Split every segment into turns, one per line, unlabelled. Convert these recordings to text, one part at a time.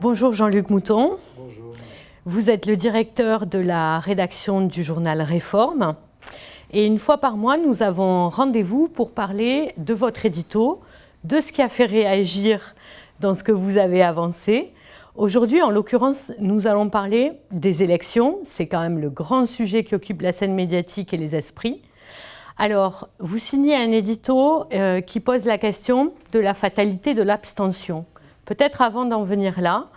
Bonjour Jean-Luc Mouton.
Bonjour.
Vous êtes le directeur de la rédaction du journal Réforme. Et une fois par mois, nous avons rendez-vous pour parler de votre édito, de ce qui a fait réagir dans ce que vous avez avancé. Aujourd'hui, en l'occurrence, nous allons parler des élections. C'est quand même le grand sujet qui occupe la scène médiatique et les esprits. Alors, vous signez un édito qui pose la question de la fatalité de l'abstention. Peut-être avant d'en venir là,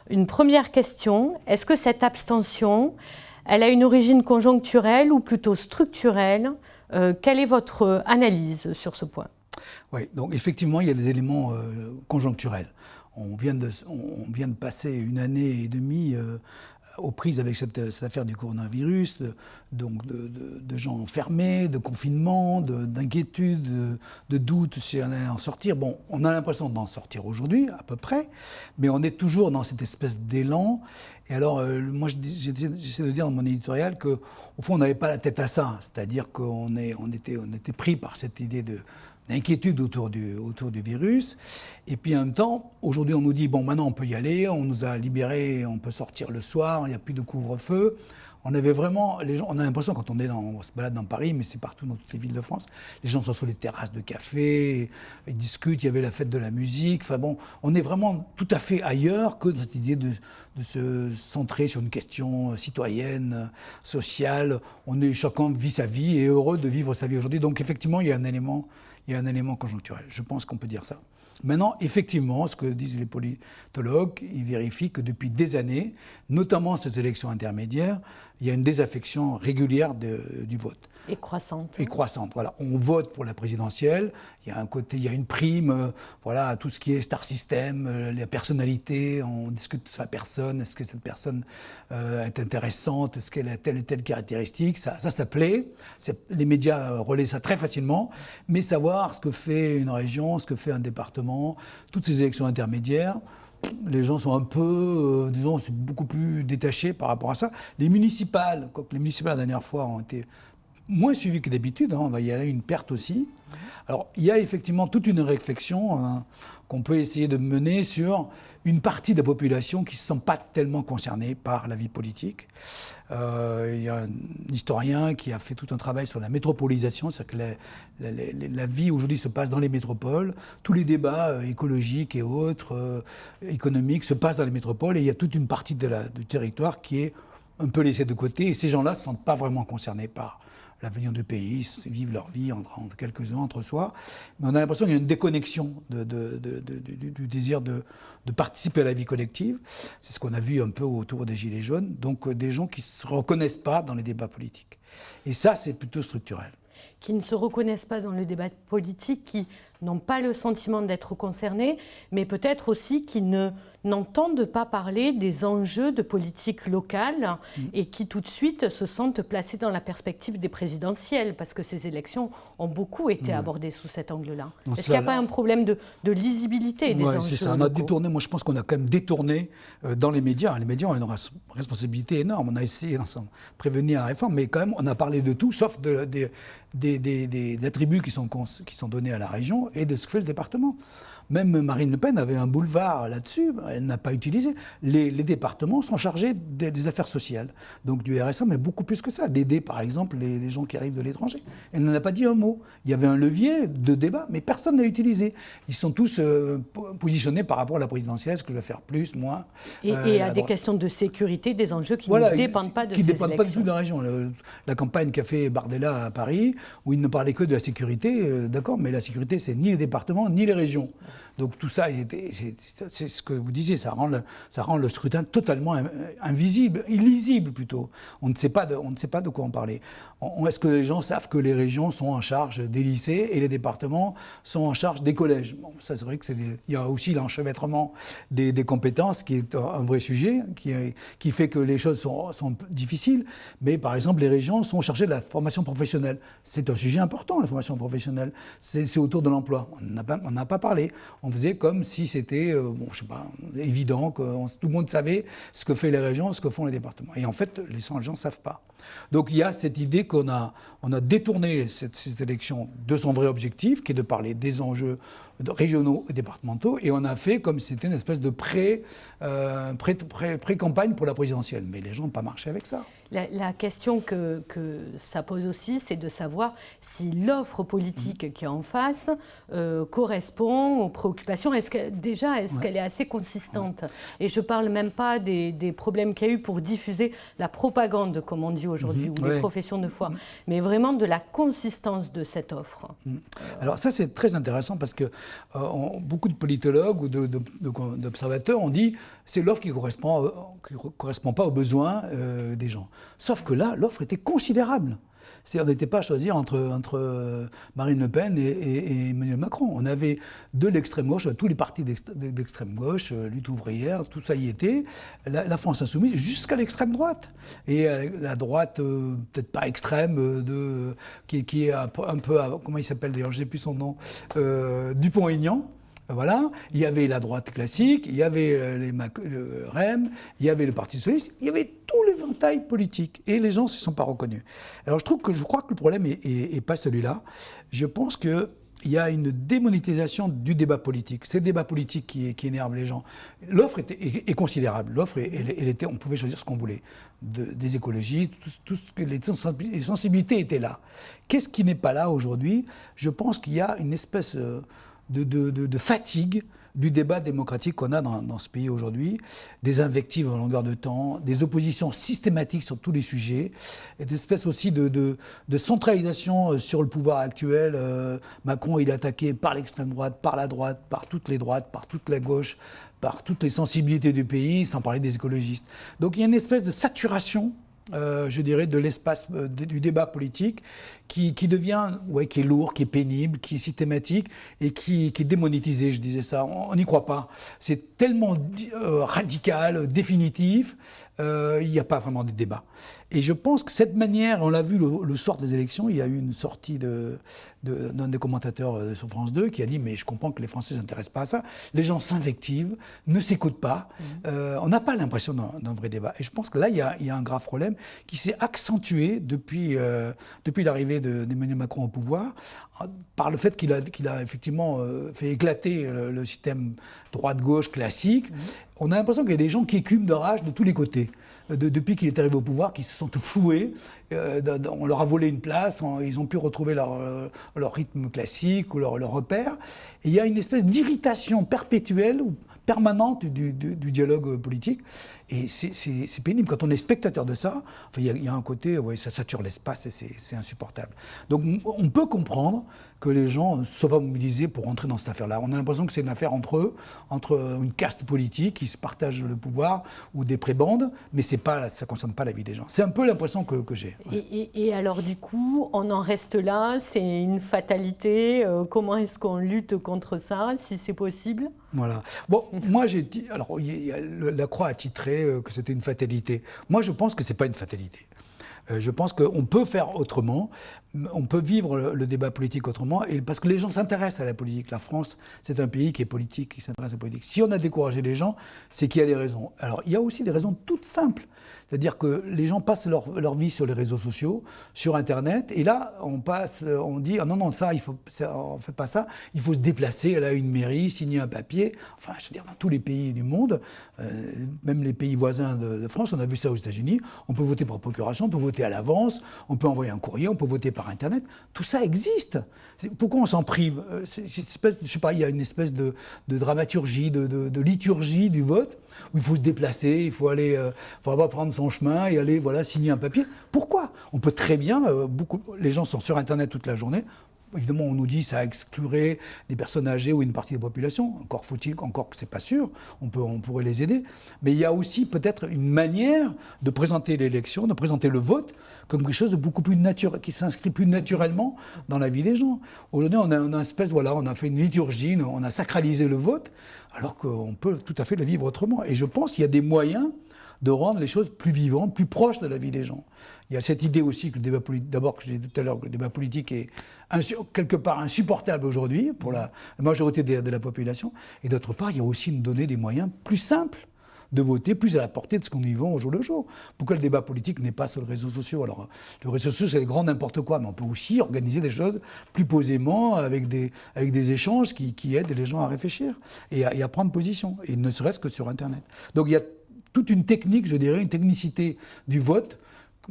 une première question. Est-ce que cette abstention, elle a une origine conjoncturelle ou plutôt structurelle ? Quelle est votre analyse sur ce point ?
Oui, donc effectivement, il y a des éléments conjoncturels. On vient de passer une année et demie aux prises avec cette affaire du coronavirus, donc de gens enfermés, de confinement, d'inquiétudes, de doutes si on allait en sortir. Bon, on a l'impression d'en sortir aujourd'hui, à peu près, mais on est toujours dans cette espèce d'élan. Et alors, moi, j'essaie de dire dans mon éditorial qu'au fond, on n'avait pas la tête à ça. C'est-à-dire qu'on était pris par cette idée d'inquiétude autour du virus. Et puis en même temps, aujourd'hui on nous dit, bon maintenant on peut y aller, on nous a libérés, on peut sortir le soir, il n'y a plus de couvre-feu. On avait vraiment, on a l'impression quand on se balade dans Paris, mais c'est partout dans toutes les villes de France, les gens sont sur les terrasses de café, ils discutent, il y avait la fête de la musique. Enfin bon, on est vraiment tout à fait ailleurs que dans cette idée de se centrer sur une question citoyenne, sociale. Chacun vit sa vie et est heureux de vivre sa vie aujourd'hui. Donc effectivement, il y a un élément conjoncturel. Je pense qu'on peut dire ça. Maintenant, effectivement, ce que disent les politologues, ils vérifient que depuis des années, notamment ces élections intermédiaires, il y a une désaffection régulière du vote.
Et croissante.
Et croissante, voilà. On vote pour la présidentielle, il y a une prime, voilà, tout ce qui est star system, les personnalités, on discute de sa personne, est-ce que cette personne est intéressante, est-ce qu'elle a telle ou telle caractéristique, ça plaît, les médias relaient ça très facilement, mais savoir ce que fait une région, ce que fait un département, toutes ces élections intermédiaires, les gens sont un peu, disons, c'est beaucoup plus détachés par rapport à ça. Les municipales, quoique les municipales la dernière fois ont été moins suivi que d'habitude, hein, il y a une perte aussi. Alors, il y a effectivement toute une réflexion qu'on peut essayer de mener sur une partie de la population qui ne se sent pas tellement concernée par la vie politique. Il y a un historien qui a fait tout un travail sur la métropolisation, c'est-à-dire que la vie aujourd'hui se passe dans les métropoles, tous les débats écologiques et autres, économiques, se passent dans les métropoles, et il y a toute une partie du territoire qui est un peu laissée de côté, et ces gens-là ne se sentent pas vraiment concernés par l'avenir du pays, ils vivent leur vie entre quelques-uns, entre soi. Mais on a l'impression qu'il y a une déconnexion du désir de participer à la vie collective. C'est ce qu'on a vu un peu autour des Gilets jaunes. Donc des gens qui ne se reconnaissent pas dans les débats politiques. Et ça, c'est plutôt structurel.
Qui ne se reconnaissent pas dans le débat politique, qui n'ont pas le sentiment d'être concernés, mais peut-être aussi qui n'entendent pas parler des enjeux de politique locale et qui tout de suite se sentent placés dans la perspective des présidentielles, parce que ces élections ont beaucoup été abordées sous cet angle-là. Est-ce qu'il n'y a pas un problème de lisibilité des enjeux
c'est ça. Moi je pense qu'on a quand même détourné dans les médias. Les médias ont une responsabilité énorme. On a essayé d'en prévenir la réforme, mais quand même on a parlé de tout, sauf des attributs qui sont donnés à la région et de ce que fait le département. Même Marine Le Pen avait un boulevard là-dessus, elle n'a pas utilisé. Les départements sont chargés des affaires sociales, donc du RSA, mais beaucoup plus que ça, d'aider par exemple les gens qui arrivent de l'étranger. Elle n'en a pas dit un mot. Il y avait un levier de débat, mais personne n'a utilisé. Ils sont tous positionnés par rapport à la présidentielle, est-ce que je vais faire plus, moins.
Et à des questions de sécurité, des enjeux qui ne dépendent pas de ces élections.
Qui ne dépendent pas du tout de la région. La campagne qu'a fait Bardella à Paris, où il ne parlait que de la sécurité, d'accord, mais la sécurité, c'est ni les départements, ni les régions. Donc tout ça, c'est ce que vous disiez, ça rend le scrutin totalement invisible, illisible plutôt. On ne sait pas de quoi en parler. Est-ce que les gens savent que les régions sont en charge des lycées et les départements sont en charge des collèges ? Bon, ça c'est vrai que il y a aussi l'enchevêtrement des compétences qui est un vrai sujet, qui fait que les choses sont difficiles. Mais par exemple, les régions sont chargées de la formation professionnelle. C'est un sujet important, la formation professionnelle. C'est autour de l'emploi. On n'a pas parlé. On faisait comme si c'était, je sais pas, évident, que tout le monde savait ce que fait les régions, ce que font les départements. Et en fait, les gens ne savent pas. Donc il y a cette idée qu'on a détourné cette élection de son vrai objectif, qui est de parler des enjeux régionaux et départementaux, et on a fait comme si c'était une espèce de pré-campagne pour la présidentielle. Mais les gens n'ont pas marché avec ça.
La question que ça pose aussi, c'est de savoir si l'offre politique qui est en face correspond aux préoccupations. Est-ce qu'elle est assez consistante? Et je ne parle même pas des problèmes qu'il y a eu pour diffuser la propagande, comme on dit aujourd'hui, ou les professions de foi, mais vraiment de la consistance de cette offre.
Alors ça, c'est très intéressant parce que beaucoup de politologues ou d'observateurs ont dit c'est l'offre qui ne correspond pas aux besoins des gens. Sauf que là, l'offre était considérable. On n'était pas à choisir entre Marine Le Pen et Emmanuel Macron. On avait de l'extrême gauche, tous les partis d'extrême gauche, lutte ouvrière, tout ça y était, la France insoumise jusqu'à l'extrême droite. Et la droite, peut-être pas extrême, qui est un peu, comment il s'appelle d'ailleurs, je ne sais plus son nom, Dupont-Aignan. Voilà, il y avait la droite classique, il y avait le REM, il y avait le Parti socialiste, il y avait tout l'éventail politique et les gens ne se sont pas reconnus. Alors je crois que le problème est pas celui-là. Je pense qu'il y a une démonétisation du débat politique. C'est le débat politique qui énerve les gens. L'offre est considérable. L'offre, on pouvait choisir ce qu'on voulait. Des écologistes, les sensibilités étaient là. Qu'est-ce qui n'est pas là aujourd'hui? Je pense qu'il y a une espèce de fatigue du débat démocratique qu'on a dans ce pays aujourd'hui, des invectives en longueur de temps, des oppositions systématiques sur tous les sujets, et des espèces aussi de centralisation sur le pouvoir actuel. Macron, il est attaqué par l'extrême droite, par la droite, par toutes les droites, par toute la gauche, par toutes les sensibilités du pays, sans parler des écologistes. Donc il y a une espèce de saturation, je dirais, de l'espace du débat politique qui devient, qui est lourd, qui est pénible, qui est systématique et qui est démonétisé, je disais ça. On n'y croit pas. C'est tellement radical, définitif, il n'y a pas vraiment de débat. Et je pense que cette manière, on l'a vu le soir des élections, il y a eu une sortie d'un des commentateurs sur France 2 qui a dit « mais je comprends que les Français ne s'intéressent pas à ça, les gens s'invectivent, ne s'écoutent pas, on n'a pas l'impression d'un vrai débat ». Et je pense que là, il y a un grave problème qui s'est accentué depuis l'arrivée d'Emmanuel Macron au pouvoir, par le fait qu'il a effectivement fait éclater le système droite-gauche classique. On a l'impression qu'il y a des gens qui écument de rage de tous les côtés. Depuis qu'il est arrivé au pouvoir, qui se sentent floués, on leur a volé une place, ils n'ont pu retrouver leur rythme classique ou leur repère. Et il y a une espèce d'irritation perpétuelle ou permanente du dialogue politique. Et c'est pénible. Quand on est spectateur de ça, il y a un côté, ça sature l'espace et c'est insupportable. Donc on peut comprendre que les gens ne soient pas mobilisés pour rentrer dans cette affaire-là. On a l'impression que c'est une affaire entre eux, entre une caste politique qui se partage le pouvoir ou des prébendes, mais ça ne concerne pas la vie des gens. C'est un peu l'impression que j'ai. Ouais.
Et alors du coup, on en reste là, c'est une fatalité. Comment est-ce qu'on lutte contre ça, si c'est possible ?
Voilà. Bon, moi j'ai dit, alors la Croix a titré que c'était une fatalité. Moi je pense que c'est pas une fatalité. Je pense qu'on peut faire autrement, on peut vivre le débat politique autrement, et parce que les gens s'intéressent à la politique. La France, c'est un pays qui est politique, qui s'intéresse à la politique. Si on a découragé les gens, c'est qu'il y a des raisons. Alors, il y a aussi des raisons toutes simples. C'est-à-dire que les gens passent leur vie sur les réseaux sociaux, sur Internet, et là, on dit ah non, ça, on ne fait pas ça, il faut se déplacer à une mairie, signer un papier. Enfin, je veux dire, dans tous les pays du monde, même les pays voisins de France, on a vu ça aux États-Unis, on peut voter par procuration, on peut voter à l'avance, on peut envoyer un courrier, on peut voter par Internet. Tout ça existe. Pourquoi on s'en prive ? Je sais pas, il y a une espèce de dramaturgie, de liturgie du vote, où il faut se déplacer, il faut aller, faut prendre son chemin et aller signer un papier. Pourquoi ? On peut très bien, les gens sont sur Internet toute la journée. Évidemment, on nous dit que ça exclurait des personnes âgées ou une partie de la population. Encore faut-il, encore que c'est pas sûr, on pourrait les aider. Mais il y a aussi peut-être une manière de présenter l'élection, de présenter le vote comme quelque chose de beaucoup plus naturel, qui s'inscrit plus naturellement dans la vie des gens. Aujourd'hui, on a fait une liturgie, on a sacralisé le vote, alors qu'on peut tout à fait le vivre autrement. Et je pense qu'il y a des moyens de rendre les choses plus vivantes, plus proches de la vie des gens. Il y a cette idée aussi que le débat politique, d'abord que j'ai dit tout à l'heure, que le débat politique est quelque part insupportable aujourd'hui pour la majorité de la population, et d'autre part, il y a aussi donner des moyens plus simples de voter, plus à la portée de ce qu'on y vit au jour le jour. Pourquoi le débat politique n'est pas sur les réseaux sociaux? Alors, les réseaux sociaux, c'est le grand n'importe quoi, mais on peut aussi organiser des choses plus posément, avec des échanges qui aident les gens à réfléchir et à prendre position, et ne serait-ce que sur Internet. Donc il y a toute une technique, je dirais, une technicité du vote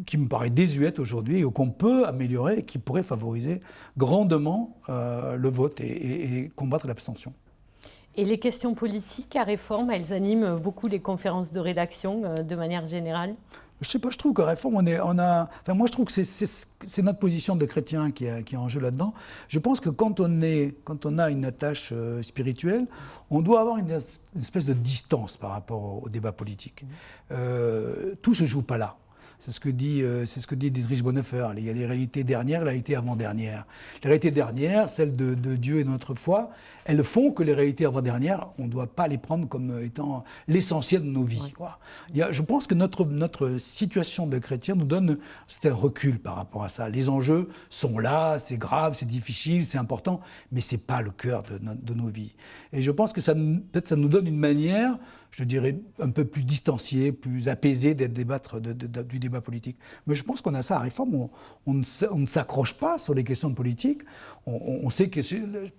qui me paraît désuète aujourd'hui et qu'on peut améliorer et qui pourrait favoriser grandement le vote et combattre l'abstention.
Et les questions politiques à Réforme, elles animent beaucoup les conférences de rédaction de manière générale?
Je sais pas, je trouve qu'à Réforme, moi je trouve que c'est notre position de chrétien qui est en jeu là-dedans. Je pense que quand on a une attache spirituelle, on doit avoir une espèce de distance par rapport au débat politique. Tout se joue pas là. C'est ce que dit Dietrich Bonhoeffer. Il y a les réalités dernières, les réalités avant-dernières. Les réalités dernières, celles de Dieu et de notre foi, elles font que les réalités avant-dernières, on ne doit pas les prendre comme étant l'essentiel de nos vies.
Oui.
Quoi. Je pense que notre situation de chrétien nous donne un recul par rapport à ça. Les enjeux sont là, c'est grave, c'est difficile, c'est important, mais ce n'est pas le cœur de nos vies. Et je pense que peut-être ça nous donne une manière, je dirais, un peu plus distanciée, plus apaisée d'être débattre du débat politique. Mais je pense qu'on a ça à Réforme, on ne s'accroche pas sur les questions politiques, on sait que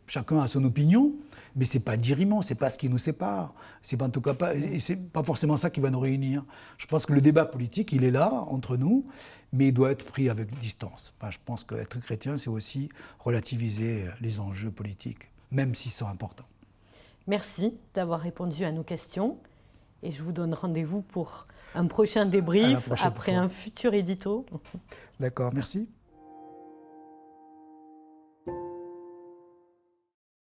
chacun a son opinion, mais ce n'est pas dirimant, ce n'est pas ce qui nous sépare. C'est pas, en tout cas pas, et c'est pas forcément ça qui va nous réunir. Je pense que le débat politique, il est là, entre nous, mais il doit être pris avec distance. Enfin, je pense qu'être chrétien, c'est aussi relativiser les enjeux politiques, même s'ils sont importants.
Merci d'avoir répondu à nos questions et je vous donne rendez-vous pour un prochain débrief après un futur édito.
D'accord, merci.